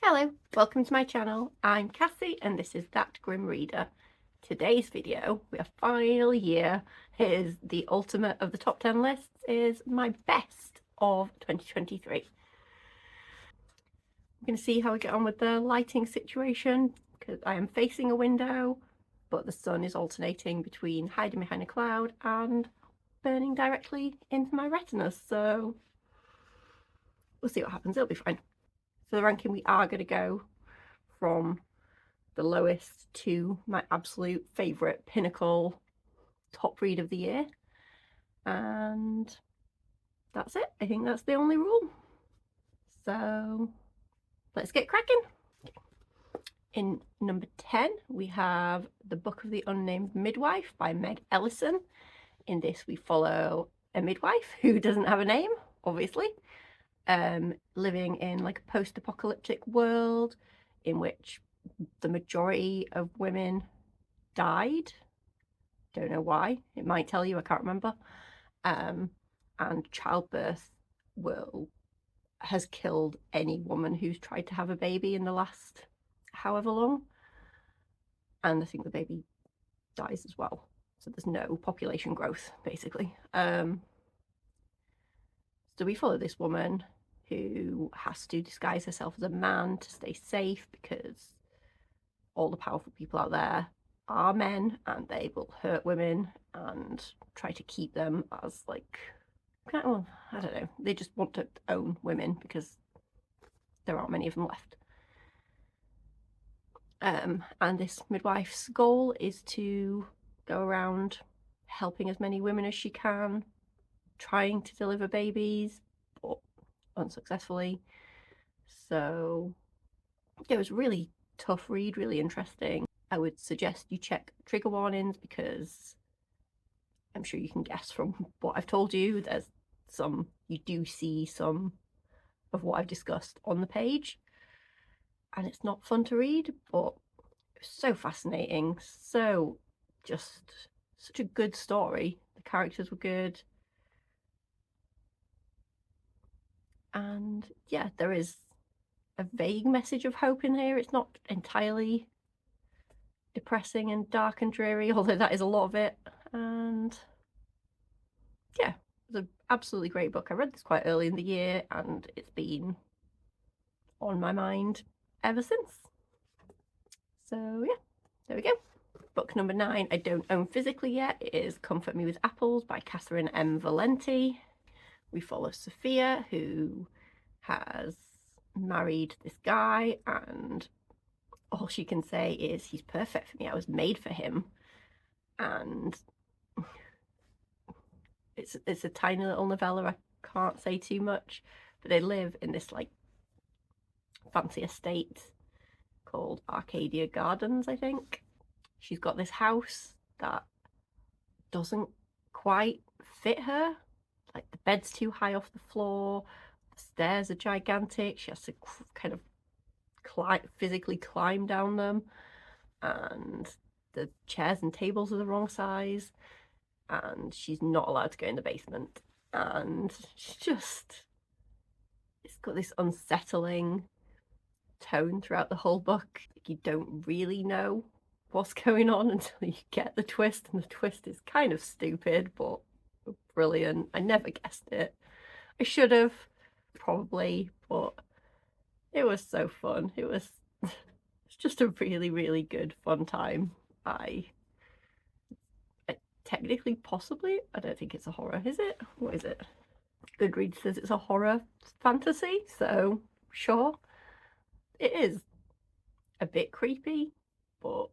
Hello, welcome to my channel. I'm Cassie and this is That Grim Reader. Today's video, we are finally here. Here's the ultimate of the top 10 lists, is my best of 2023. I'm going to see how we get on with the lighting situation because I am facing a window, but the sun is alternating between hiding behind a cloud and burning directly into my retinas, so we'll see what happens. It'll be fine. For the ranking, we are going to go from the lowest to my absolute favourite pinnacle top read of the year. And that's it. I think that's the only rule. So let's get cracking. In number 10, we have The Book of the Unnamed Midwife by Meg Elison. In this, we follow a midwife who doesn't have a name, obviously. Living in like a post-apocalyptic world in which the majority of women died. Don't know why. It might tell you, I can't remember. And childbirth has killed any woman who's tried to have a baby in the last however long. And I think the baby dies as well. So there's no population growth, basically. So we follow this woman who has to disguise herself as a man to stay safe because all the powerful people out there are men and they will hurt women and try to keep them as like, well, I don't know, they just want to own women because there aren't many of them left. And this midwife's goal is to go around helping as many women as she can, trying to deliver babies, but unsuccessfully. So it was a really tough read, really interesting. I would suggest you check trigger warnings because I'm sure you can guess from what I've told you, you do see some of what I've discussed on the page, and it's not fun to read, but it was so fascinating, such a good story. The characters were good. And yeah, there is a vague message of hope in here. It's not entirely depressing and dark and dreary, although that is a lot of it. And yeah, it was an absolutely great book. I read this quite early in the year and it's been on my mind ever since. So yeah, there we go. Book number 9, I don't own physically yet. It is Comfort Me With Apples by Catherynne M. Valente. We follow Sophia, who has married this guy, and all she can say is, he's perfect for me, I was made for him. And it's a tiny little novella, I can't say too much, but they live in this like fancy estate called Arcadia Gardens, I think. She's got this house that doesn't quite fit her. Like the bed's too high off the floor, the stairs are gigantic, she has to kind of physically climb down them, and the chairs and tables are the wrong size, and she's not allowed to go in the basement. And it's got this unsettling tone throughout the whole book. You don't really know what's going on until you get the twist, and the twist is kind of stupid but brilliant. I never guessed it. I should have, probably, but it was so fun. It's just a really, really good fun time. I technically, possibly, I don't think it's a horror, is it? What is it? Goodreads says it's a horror fantasy, so sure. It is a bit creepy, but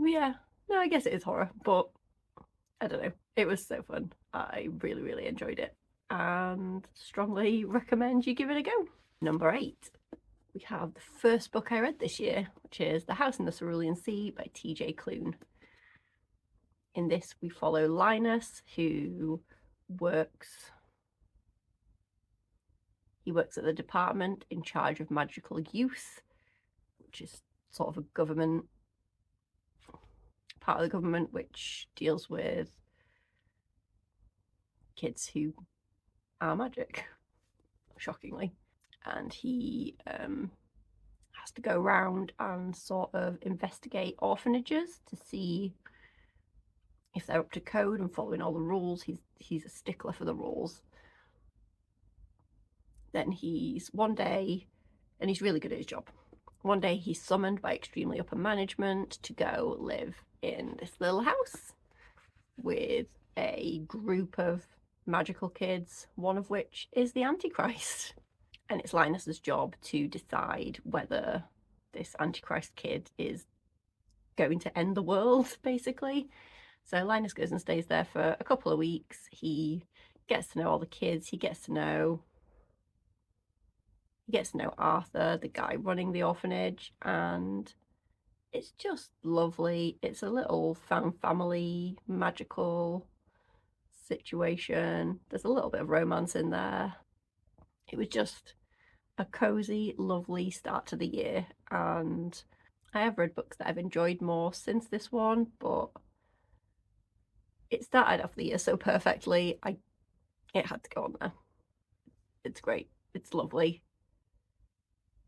yeah, no, I guess it is horror, but I don't know. It was so fun. I really, really enjoyed it and strongly recommend you give it a go. Number 8, we have the first book I read this year, which is The House in the Cerulean Sea by TJ Klune. In this, we follow Linus, who works at the department in charge of magical youth, which is sort of a government, part of the government which deals with kids who are magic, shockingly. and he has to go around and sort of investigate orphanages to see if they're up to code and following all the rules. He's a stickler for the rules. Then he's one day, and he's really good at his job. One day he's summoned by extremely upper management to go live in this little house with a group of magical kids, one of which is the Antichrist. And it's Linus's job to decide whether this Antichrist kid is going to end the world, basically. So Linus goes and stays there for a couple of weeks. He gets to know all the kids. He gets to know Arthur, the guy running the orphanage, and it's just lovely. It's a little found family, magical situation. There's a little bit of romance in there. It was just a cozy, lovely start to the year, and I have read books that I've enjoyed more since this one, but it started off the year so perfectly. It had to go on there. It's great. It's lovely.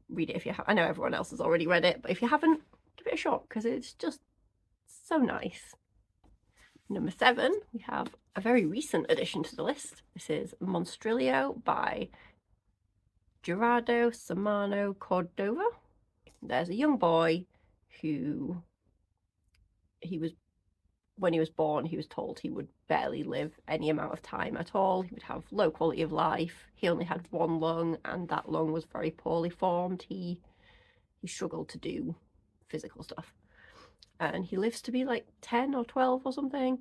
Read it if you have. I know everyone else has already read it, but if you haven't, give it a shot because it's just so nice. Number 7, we have a very recent addition to the list. This is Monstrilio by Gerardo, Samano, Cordova. There's a young boy who when he was born, he was told he would barely live any amount of time at all. He would have low quality of life. He only had one lung, and that lung was very poorly formed. He struggled to do physical stuff. And he lives to be like 10 or 12 or something.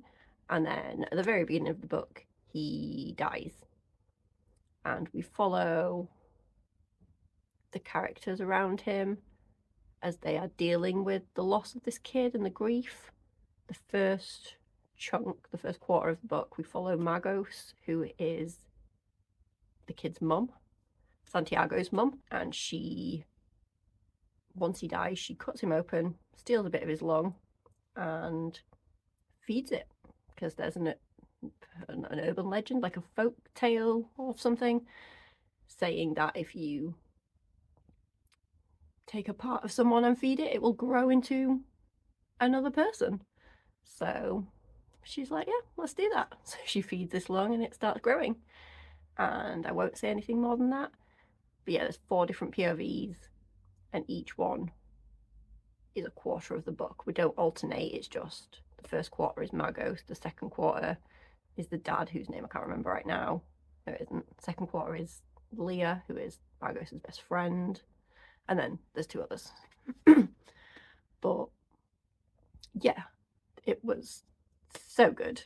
And then at the very beginning of the book, he dies. And we follow the characters around him as they are dealing with the loss of this kid and the grief. The first quarter of the book, we follow Magos, who is the kid's mum, Santiago's mum, and once he dies, she cuts him open, steals a bit of his lung, and feeds it, because there's an urban legend, like a folk tale or something, saying that if you take a part of someone and feed it, it will grow into another person. So she's like, yeah, let's do that. So she feeds this lung and it starts growing. And I won't say anything more than that. But yeah, there's 4 different POVs, and each one is a quarter of the book. We don't alternate, it's just the first quarter is Magos, the second quarter is the dad, whose name I can't remember right now. No, it isn't. Second quarter is Leah, who is Magos' best friend. And then there's 2 others. But yeah, it was so good.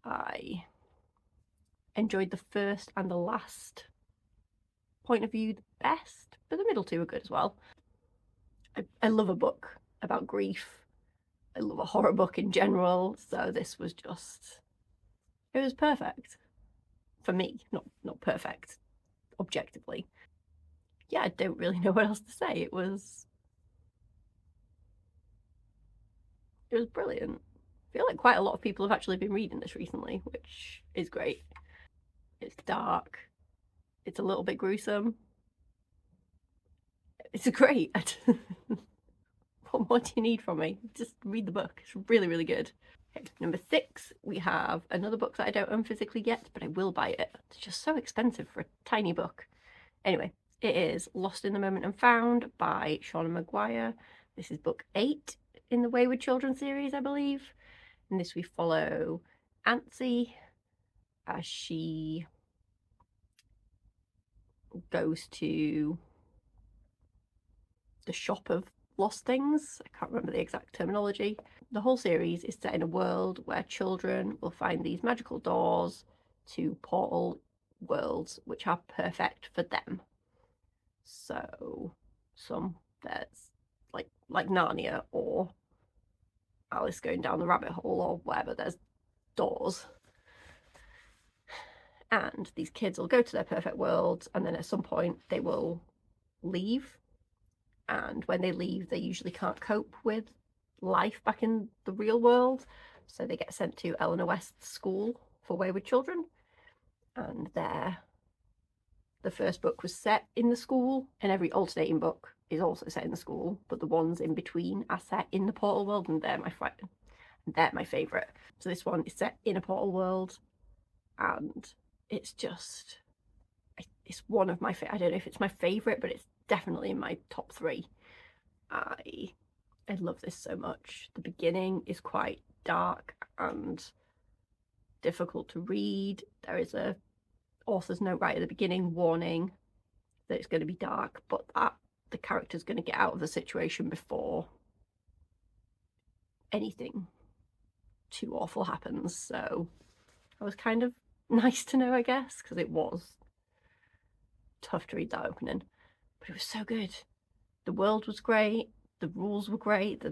I enjoyed the first and the last point of view the best, but the middle 2 were good as well. I love a book about grief. I love a horror book in general, so this was just, it was perfect for me. Not perfect objectively. Yeah, I don't really know what else to say. It was brilliant. I feel like quite a lot of people have actually been reading this recently, which is great. It's dark. It's a little bit gruesome. It's great. What more do you need from me? Just read the book. It's really, really good. Okay, number 6, we have another book that I don't own physically yet, but I will buy it. It's just so expensive for a tiny book. Anyway, it is Lost in the Moment and Found by Seanan McGuire. This is book 8 in the Wayward Children series, I believe. In this we follow Antsy as she goes to the shop of lost things. I can't remember the exact terminology. The whole series is set in a world where children will find these magical doors to portal worlds which are perfect for them. So there's like Narnia or Alice going down the rabbit hole or whatever, there's doors. And these kids will go to their perfect worlds, and then at some point they will leave. And when they leave, they usually can't cope with life back in the real world. So they get sent to Eleanor West's school for wayward children. And there the first book was set in the school, and every alternating book is also set in the school, but the ones in between are set in the portal world, and they're my favourite. So this one is set in a portal world, and it's one of my I don't know if it's my favourite, but it's definitely in my top 3. I love this so much. The beginning is quite dark and difficult to read. There is a author's note right at the beginning warning that it's going to be dark, but that the character's going to get out of the situation before anything too awful happens. So that was kind of nice to know, I guess, because it was tough to read that opening, but it was so good. The world was great, the rules were great,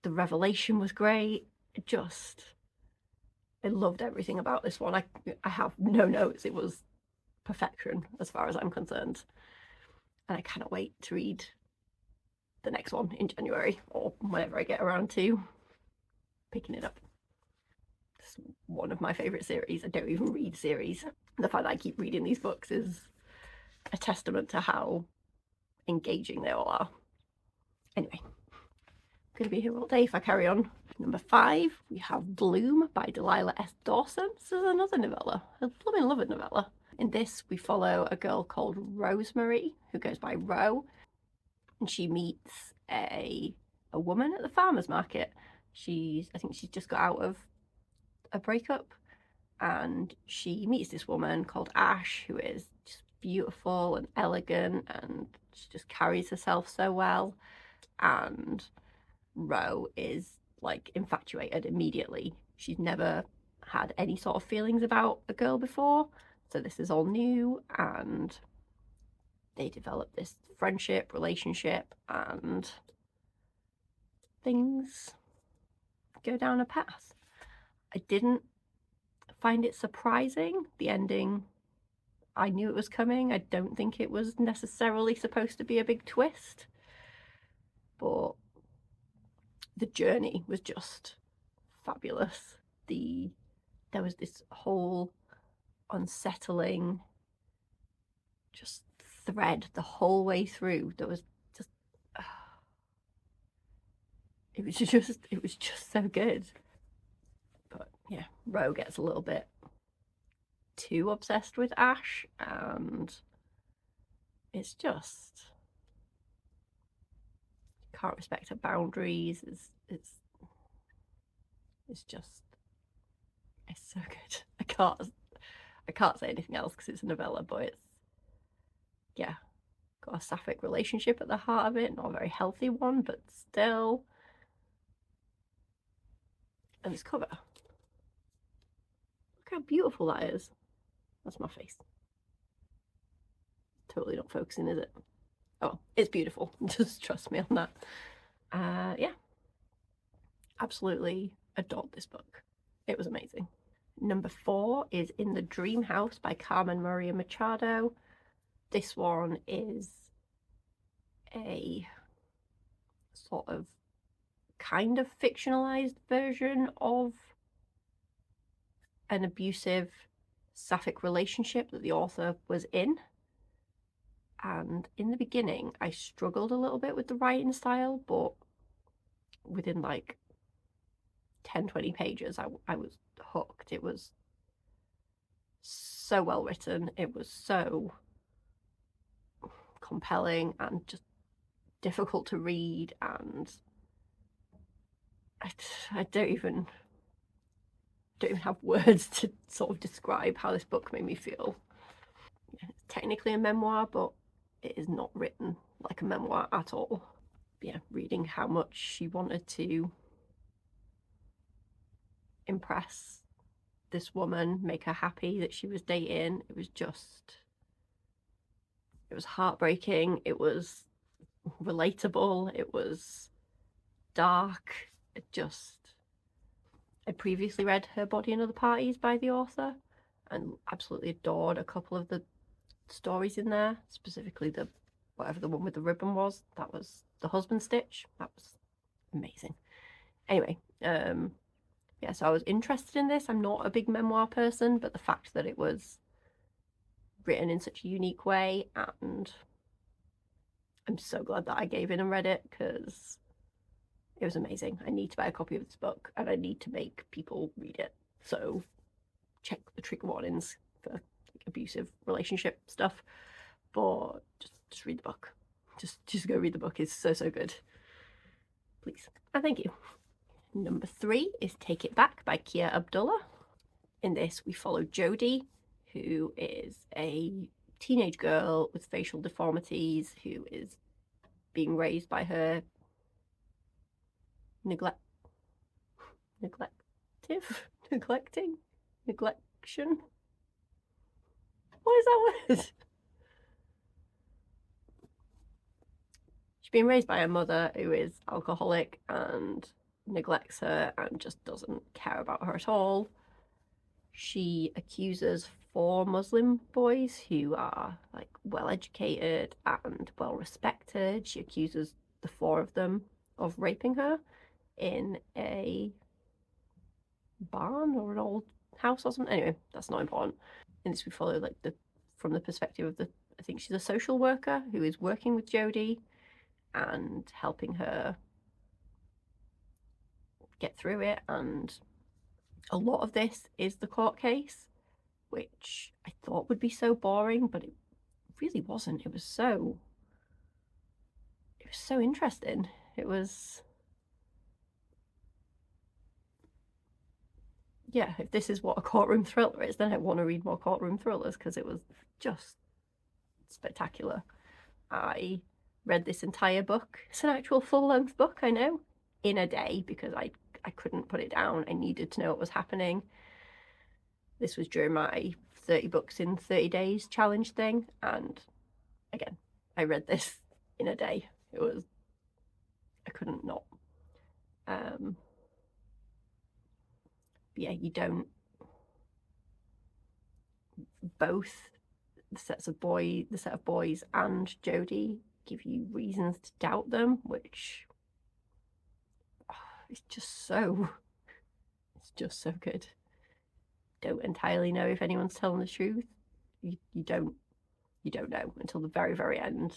the revelation was great. I loved everything about this one. I have no notes. It was perfection as far as I'm concerned, and I cannot wait to read the next one in January or whenever I get around to picking it up. It's one of my favourite series. I don't even read series. The fact that I keep reading these books is a testament to how engaging they all are. Anyway, I'm going to be here all day if I carry on. Number 5, we have Bloom by Delilah S. Dawson. This is another novella. I love a novella. In this, we follow a girl called Rosemary, who goes by Ro, and she meets a woman at the farmer's market. I think she's just got out of a breakup, and she meets this woman called Ash, who is just beautiful and elegant, and she just carries herself so well. And Ro is like infatuated immediately. She's never had any sort of feelings about a girl before, so this is all new, and they develop this friendship, relationship, and things go down a path. I didn't find it surprising. The ending, I knew it was coming. I don't think it was necessarily supposed to be a big twist, but the journey was just fabulous. There was this whole unsettling just thread the whole way through. There was just it was just so good. But yeah, Ro gets a little bit too obsessed with Ash, and it's just can't respect her boundaries. It's so good. I can't say anything else because it's a novella, but it's got a sapphic relationship at the heart of it. Not a very healthy one, but still. And this cover, look how beautiful that is. That's my face. Totally not focusing, is it? Oh, it's beautiful. Just trust me on that. Yeah, absolutely adored this book. It was amazing. Number 4 is In the Dreamhouse by Carmen Maria Machado. This one is a sort of kind of fictionalized version of an abusive sapphic relationship that the author was in. And in the beginning, I struggled a little bit with the writing style, but within like 10-20 pages, I was hooked. It was so well written. It was so compelling and just difficult to read, and I don't even have words to sort of describe how this book made me feel. It's technically a memoir, but it is not written like a memoir at all. Yeah, reading how much she wanted to impress this woman, make her happy that she was dating, it was heartbreaking, it was relatable, it was dark. I previously read Her Body and Other Parties by the author and absolutely adored a couple of the stories in there, specifically whatever the one with the ribbon was. That was the husband stitch. That was amazing. Anyway, so I was interested in this. I'm not a big memoir person, but the fact that it was written in such a unique way, and I'm so glad that I gave in and read it because it was amazing. I need to buy a copy of this book and I need to make people read it. So check the trigger warnings for like, abusive relationship stuff, but just read the book. Just go read the book. It's so good. Please and thank you. Number 3 is Take It Back by Kia Abdullah. In this we follow Jodie, who is a teenage girl with facial deformities who is being raised by her neglection. What is that word? She's been raised by a mother who is alcoholic and neglects her and just doesn't care about her at all. She accuses 4 Muslim boys who are like well educated and well respected. She accuses the 4 of them of raping her in a barn or an old house or something. Anyway, that's not important. In this we follow like from the perspective of I think she's a social worker who is working with Jodie and helping her get through it, and a lot of this is the court case, which I thought would be so boring, but it really wasn't. It was so interesting. It was, yeah, if this is what a courtroom thriller is, then I want to read more courtroom thrillers because it was just spectacular. I read this entire book. It's an actual full-length book, I know, in a day because I couldn't put it down. I needed to know what was happening. This was during my 30 books in 30 days challenge thing, and again, I read this in a day. I couldn't not. Yeah, you don't. Both the set of boys and Jodie give you reasons to doubt them, which it's just so good. Don't entirely know if anyone's telling the truth. You don't know until the very end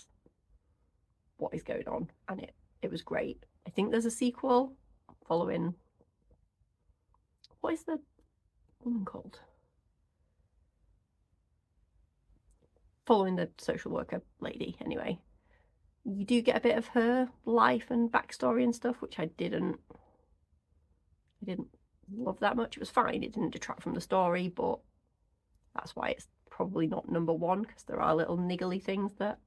what is going on, and it was great. I think there's a sequel following. What is the woman called? Following the social worker lady, anyway. You do get a bit of her life and backstory and stuff, which I didn't love that much. It was fine. It didn't detract from the story, but that's why it's probably not number 1, because there are little niggly things that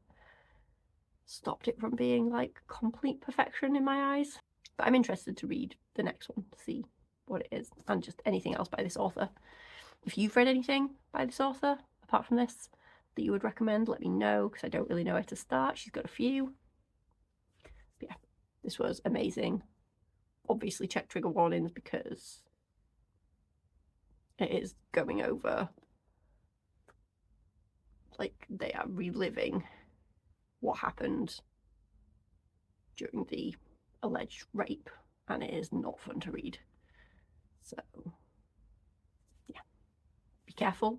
stopped it from being like complete perfection in my eyes. But I'm interested to read the next one to see what it is, and just anything else by this author. If you've read anything by this author apart from this that you would recommend, let me know, because I don't really know where to start. She's got a few. But yeah, this was amazing. Obviously check trigger warnings because it is going over, like, they are reliving what happened during the alleged rape, and it is not fun to read. So yeah, be careful,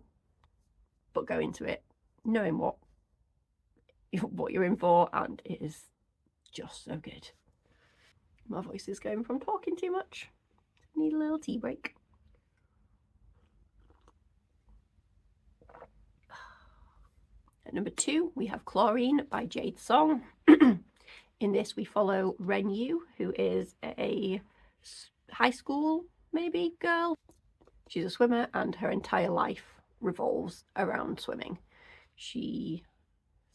but go into it knowing what you're in for, and it is just so good. My voice is going from talking too much. Need a little tea break. At number 2, we have Chlorine by Jade Song. In this, we follow Renyu, who is a high school, maybe, girl. She's a swimmer, and her entire life revolves around swimming. She's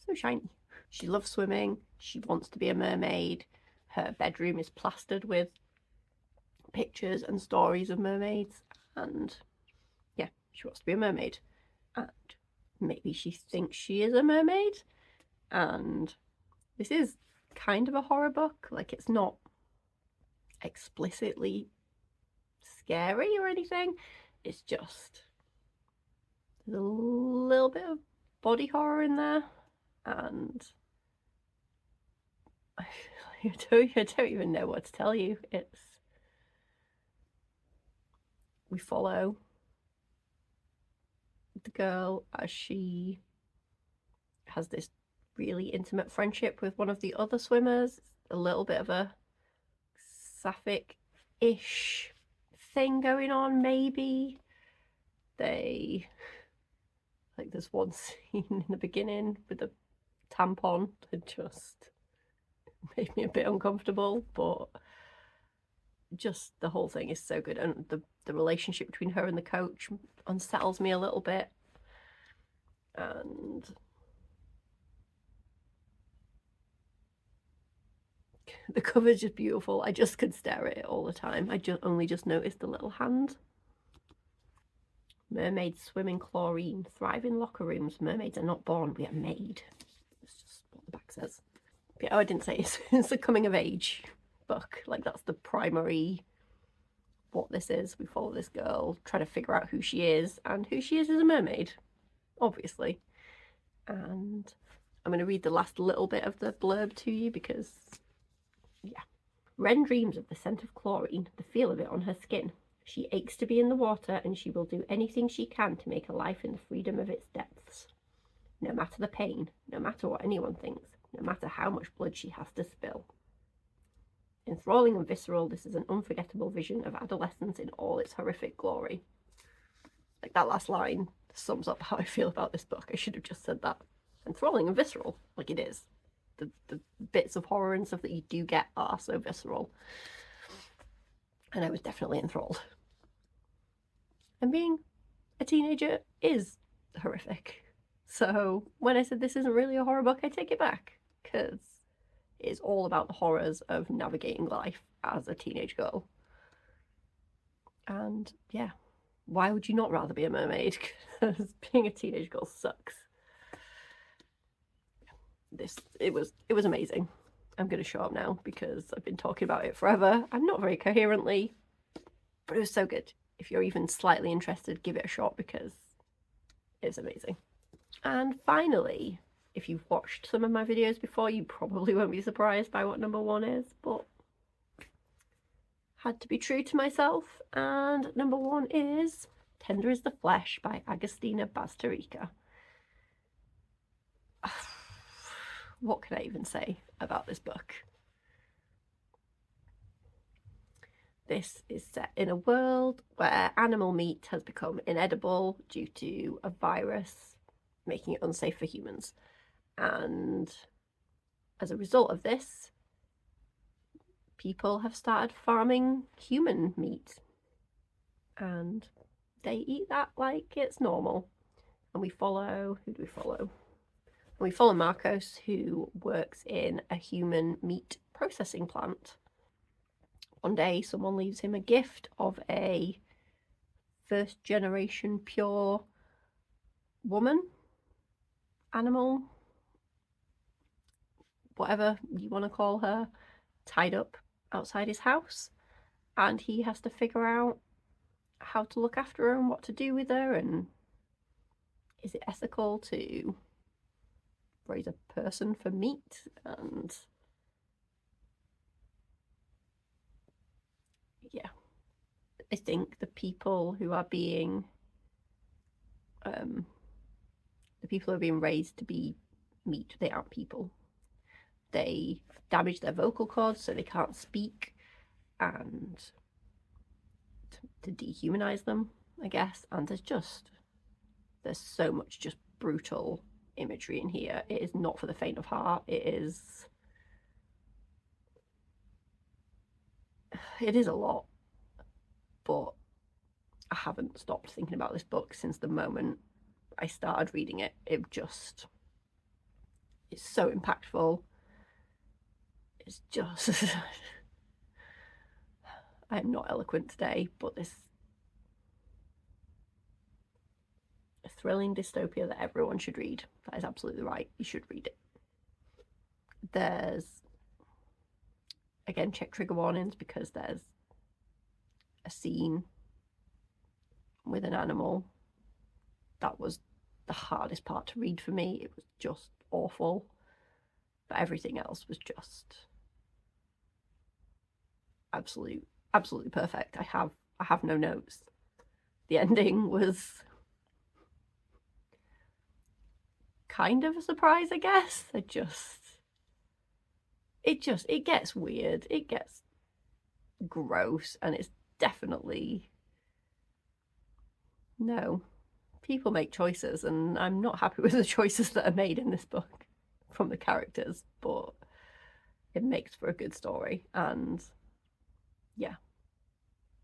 so shiny. She loves swimming. She wants to be a mermaid. Her bedroom is plastered with pictures and stories of mermaids, and yeah, she wants to be a mermaid. And maybe she thinks she is a mermaid, and this is kind of a horror book. Like, it's not explicitly scary or anything. It's just there's a little bit of body horror in there, and I don't even know what to tell you. We follow the girl as she has this really intimate friendship with one of the other swimmers. A little bit of a sapphic-ish thing going on, maybe. There's one scene in the beginning with a tampon that just made me a bit uncomfortable, but just the whole thing is so good, and the relationship between her and the coach unsettles me a little bit. And the cover's just beautiful. I just could stare at it all the time. I only just noticed the little hand. Mermaids swim in chlorine, thrive in locker rooms. Mermaids are not born, we are made. That's just what the back says. Yeah, I didn't say it's a coming of age book. Like, that's the primary what this is. We follow this girl, try to figure out who she is, and who she is a mermaid, obviously. And I'm going to read the last little bit of the blurb to you because, yeah. Wren dreams of the scent of chlorine, the feel of it on her skin. She aches to be in the water, and she will do anything she can to make a life in the freedom of its depths. No matter the pain, no matter what anyone thinks, no matter how much blood she has to spill. Enthralling and visceral, this is an unforgettable vision of adolescence in all its horrific glory. Like, that last line sums up how I feel about this book. I should have just said that. Enthralling and visceral, like it is. The bits of horror and stuff that you do get are so visceral. And I was definitely enthralled. And being a teenager is horrific. So when I said this isn't really a horror book, I take it back, because it's all about the horrors of navigating life as a teenage girl. And yeah, why would you not rather be a mermaid? Because being a teenage girl sucks. It was amazing. I'm going to show up now because I've been talking about it forever. I'm not very coherently, but it was so good. If you're even slightly interested, give it a shot because it's amazing. And finally, if you've watched some of my videos before, you probably won't be surprised by what number 1 is, but had to be true to myself. And number 1 is Tender is the Flesh by Agustina Bazterrica. What can I even say about this book? This is set in a world where animal meat has become inedible due to a virus making it unsafe for humans. And as a result of this, people have started farming human meat. And they eat that like it's normal. And we follow, who do we follow? We follow Marcos, who works in a human meat processing plant. One day, someone leaves him a gift of a first-generation pure woman, animal, whatever you want to call her, tied up outside his house. And he has to figure out how to look after her and what to do with her, and is it ethical to raise a person for meat? And yeah, I think the people who are being raised to be meat, they aren't people. They damage their vocal cords so they can't speak, and to dehumanize them, I guess. And there's so much just brutal imagery in here. It is not for the faint of heart. It is a lot, but I haven't stopped thinking about this book since the moment I started reading it. It's so impactful. It's just I am not eloquent today, but this a thrilling dystopia that everyone should read. That is absolutely right. You should read it. There's, again, check trigger warnings, because there's a scene with an animal that was the hardest part to read for me. It was just awful, but everything else was just absolutely perfect. I have no notes. The ending was kind of a surprise, I guess. It gets weird, it gets gross, and it's definitely, no, people make choices, and I'm not happy with the choices that are made in this book from the characters, but it makes for a good story. And yeah,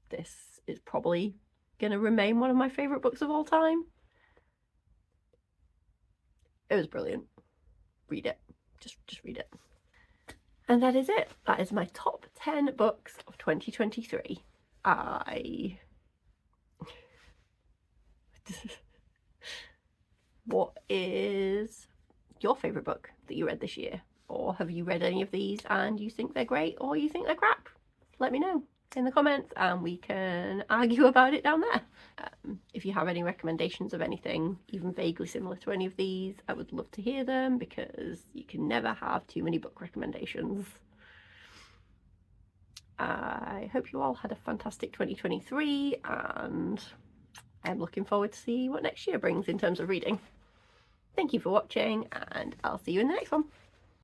this is probably gonna remain one of my favorite books of all time. It was brilliant. Read it. Just read it. And that is it. That is my top 10 books of 2023. What is your favourite book that you read this year? Or have you read any of these and you think they're great or you think they're crap? Let me know in the comments and we can argue about it down there. If you have any recommendations of anything even vaguely similar to any of these, I would love to hear them, because you can never have too many book recommendations. I hope you all had a fantastic 2023, and I'm looking forward to see what next year brings in terms of reading. Thank you for watching, and I'll see you in the next one.